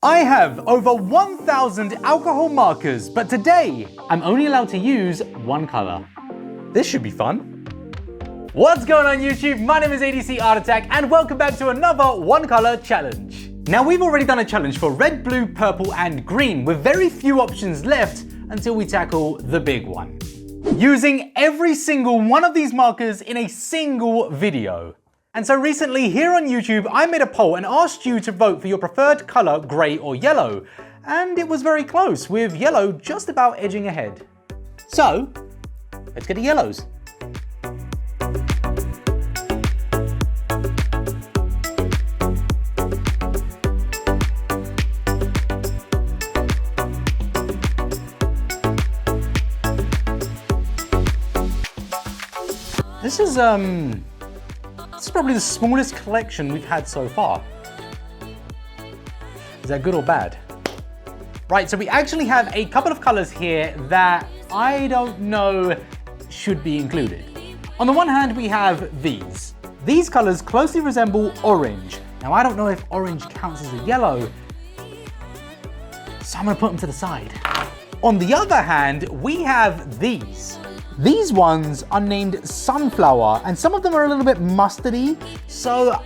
I have over 1,000 alcohol markers, but today I'm only allowed to use one color. This should be fun. What's going on YouTube? My name is ADCArtAttack and welcome back to another one color challenge. Now we've already done a challenge for red, blue, purple and green with very few options left until we tackle the big one. Using every single one of these markers in a single video. And so recently here on YouTube, I made a poll and asked you to vote for your preferred color, gray or yellow. And it was very close, with yellow just about edging ahead. So, let's get the yellows. This is probably the smallest collection we've had so far. Is that good or bad? Right, so we actually have a couple of colors here that I don't know should be included. On the one hand, we have these. These colors closely resemble orange. Now, I don't know if orange counts as a yellow, so I'm gonna put them to the side. On the other hand, we have these. These ones are named sunflower, and some of them are a little bit mustardy, so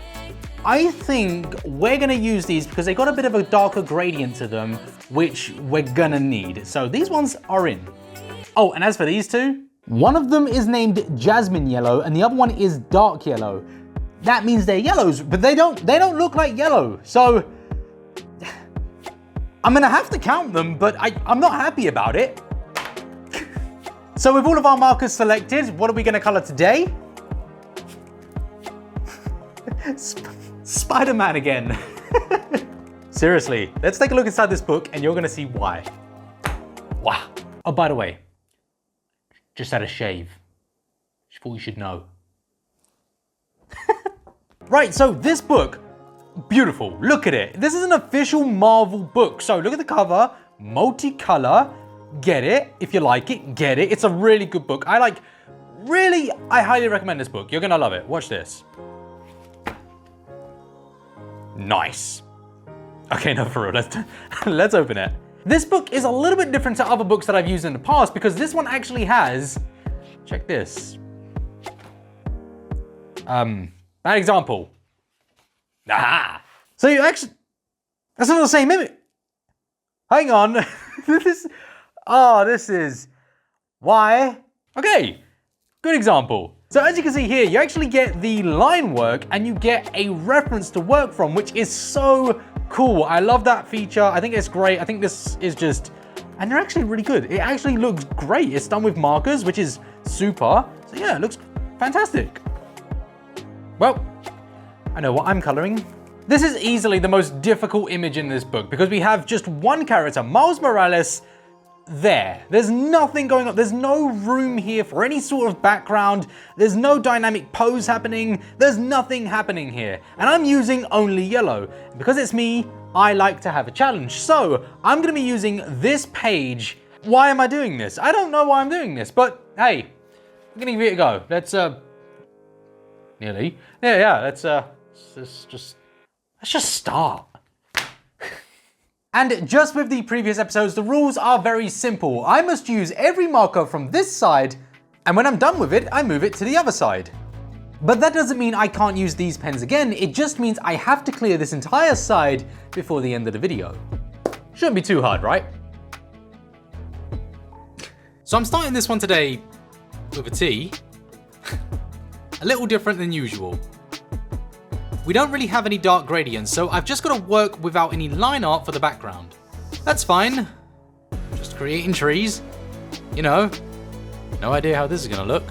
I think we're gonna use these because they got a bit of a darker gradient to them, which we're gonna need. So these ones are in. Oh, and as for these two, one of them is named jasmine yellow and the other one is dark yellow. That means they're yellows, but they don't look like yellow. So I'm gonna have to count them, but I'm not happy about it. So with all of our markers selected, what are we gonna color today? Spider-Man again. Seriously, let's take a look inside this book and you're gonna see why. Wow. Oh, by the way, just had a shave. Just thought you should know. Right, so this book, beautiful, look at it. This is an official Marvel book. So look at the cover, multicolor. Get it, if you like it, get it. It's a really good book. I highly recommend this book. You're gonna love it. Watch this. Nice. Okay, no, for real, let's open it. This book is a little bit different to other books that I've used in the past because this one actually has, check this. Bad example. Ah. So you actually, that's not the same image. Hang on. This is why. Okay, good example. So as you can see here, you actually get the line work and you get a reference to work from, which is so cool. I love that feature. I think it's great. I think this is just, and they're actually really good. It actually looks great. It's done with markers, which is super. So yeah, it looks fantastic. Well, I know what I'm coloring. This is easily the most difficult image in this book because we have just one character, Miles Morales, there. There's nothing going on. There's no room here for any sort of background. There's no dynamic pose happening. There's nothing happening here. And I'm using only yellow. Because it's me, I like to have a challenge. So I'm gonna be using this page. Why am I doing this? I don't know why I'm doing this, but hey, I'm gonna give it a go. Let's nearly. Yeah, let's just start. And just with the previous episodes, the rules are very simple. I must use every marker from this side, and when I'm done with it, I move it to the other side. But that doesn't mean I can't use these pens again, it just means I have to clear this entire side before the end of the video. Shouldn't be too hard, right? So I'm starting this one today with a T. A little different than usual. We don't really have any dark gradients, so I've just got to work without any line art for the background. That's fine. Just creating trees. You know, no idea how this is gonna look.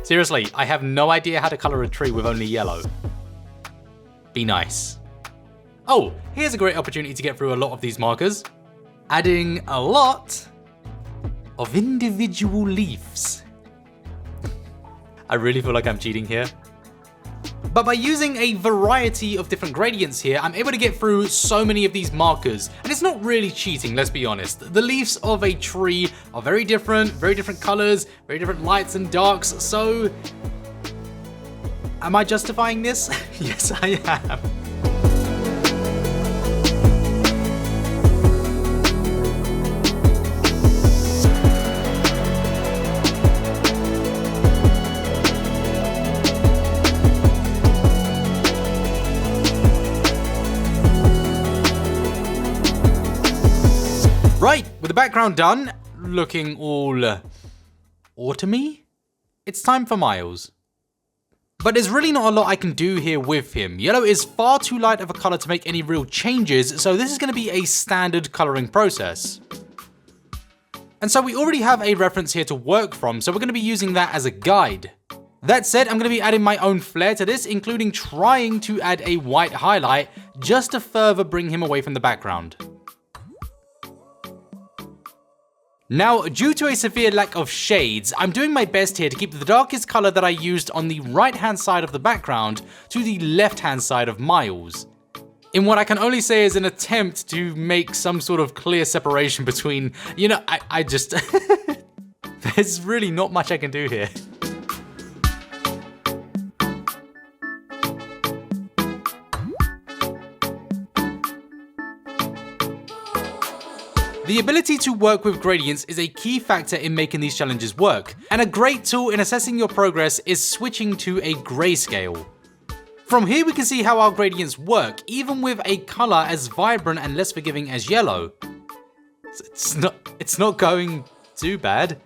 Seriously, I have no idea how to color a tree with only yellow. Be nice. Oh, here's a great opportunity to get through a lot of these markers. Adding a lot of individual leaves. I really feel like I'm cheating here. But by using a variety of different gradients here, I'm able to get through so many of these markers. And it's not really cheating, let's be honest. The leaves of a tree are very different colors, very different lights and darks. So, am I justifying this? Yes, I am. Right, with the background done, looking all autumny, it's time for Miles. But there's really not a lot I can do here with him. Yellow is far too light of a color to make any real changes, so this is going to be a standard coloring process. And so we already have a reference here to work from, so we're going to be using that as a guide. That said, I'm going to be adding my own flair to this, including trying to add a white highlight just to further bring him away from the background. Now, due to a severe lack of shades, I'm doing my best here to keep the darkest color that I used on the right-hand side of the background to the left-hand side of Miles, in what I can only say is an attempt to make some sort of clear separation between, you know, I just, there's really not much I can do here. The ability to work with gradients is a key factor in making these challenges work, and a great tool in assessing your progress is switching to a grayscale. From here we can see how our gradients work, even with a color as vibrant and less forgiving as yellow. It's not going too bad.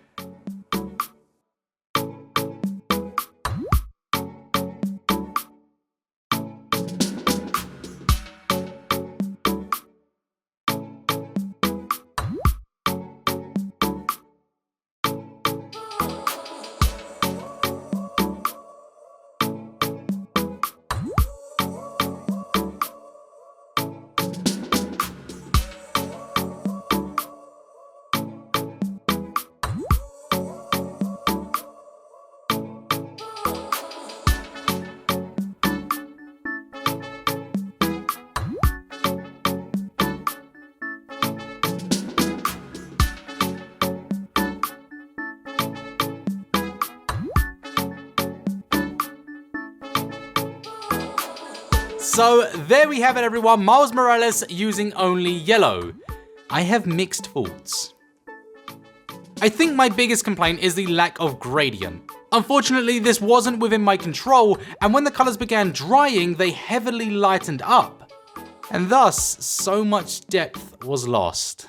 So there we have it everyone, Miles Morales using only yellow. I have mixed thoughts. I think my biggest complaint is the lack of gradient. Unfortunately, this wasn't within my control, and when the colors began drying, they heavily lightened up. And thus, so much depth was lost.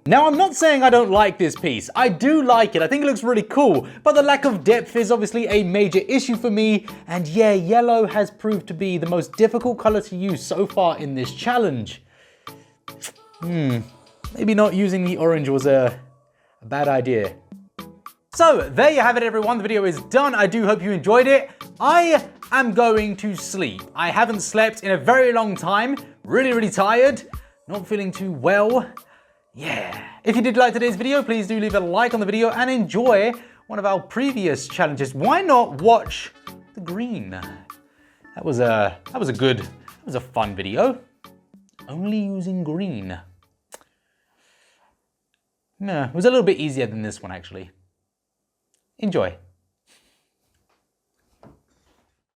Now, I'm not saying I don't like this piece. I do like it. I think it looks really cool, but the lack of depth is obviously a major issue for me. And yeah, yellow has proved to be the most difficult color to use so far in this challenge. Maybe not using the orange was a bad idea. So there you have it everyone, the video is done. I do hope you enjoyed it. I am going to sleep. I haven't slept in a very long time. Really tired. Not feeling too well. Yeah. If you did like today's video, please do leave a like on the video and enjoy one of our previous challenges. Why not watch the green? That was a fun video. Only using green. No, it was a little bit easier than this one actually. Enjoy.